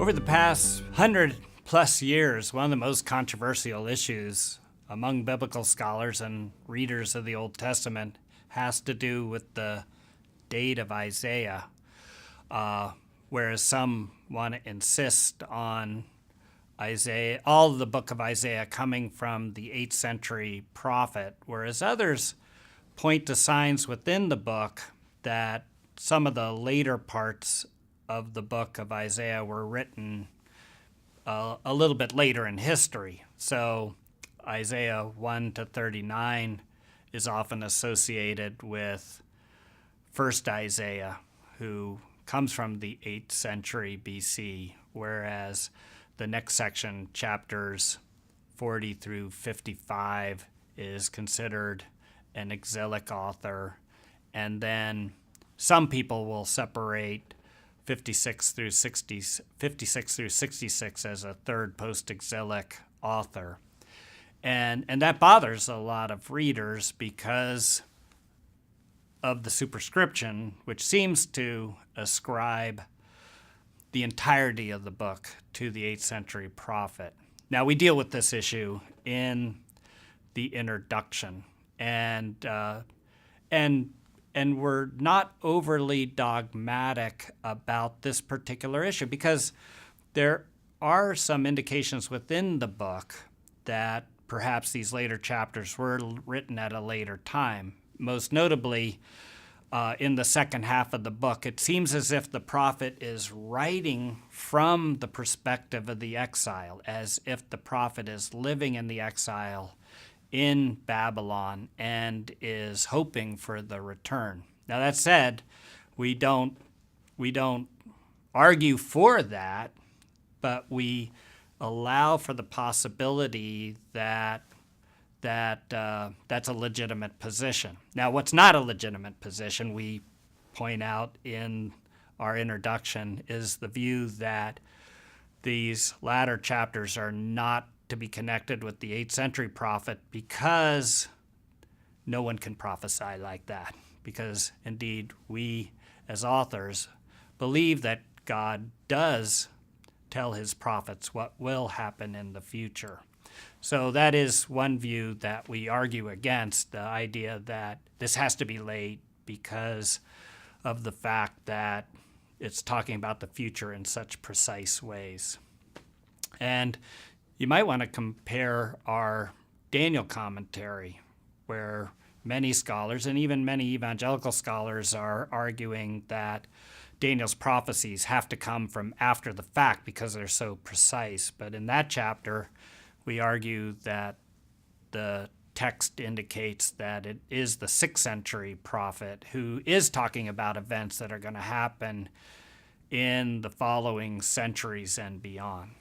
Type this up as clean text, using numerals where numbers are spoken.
Over the past 100+ years, one of the most controversial issues among biblical scholars and readers of the Old Testament has to do with the date of Isaiah, whereas some want to insist on Isaiah, all of the book of Isaiah coming from the 8th century prophet, whereas others point to signs within the book that some of the later parts of the book of Isaiah were written a little bit later in history. So Isaiah 1 to 39 is often associated with first Isaiah, who comes from the 8th century BC, whereas the next section, chapters 40 through 55, is considered an exilic author. And then some people will separate 56 through 66 as a third post-exilic author. And that bothers a lot of readers because of the superscription, which seems to ascribe the entirety of the book to the 8th century prophet. Now, we deal with this issue in the introduction, and we're not overly dogmatic about this particular issue because there are some indications within the book that perhaps these later chapters were written at a later time. Most notably, in the second half of the book, it seems as if the prophet is writing from the perspective of the exile, as if the prophet is living in the exile in Babylon and is hoping for the return. Now, that said, we don't argue for that, but we allow for the possibility that that's a legitimate position. Now, what's not a legitimate position, we point out in our introduction, is the view that these latter chapters are not to be connected with the 8th century prophet because no one can prophesy like that. Because indeed, we as authors believe that God does tell his prophets what will happen in the future. So that is one view that we argue against, the idea that this has to be late because of the fact that it's talking about the future in such precise ways. And you might want to compare our Daniel commentary, where many scholars, and even many evangelical scholars, are arguing that Daniel's prophecies have to come from after the fact because they're so precise. But in that chapter, we argue that the text indicates that it is the 6th century prophet who is talking about events that are going to happen in the following centuries and beyond.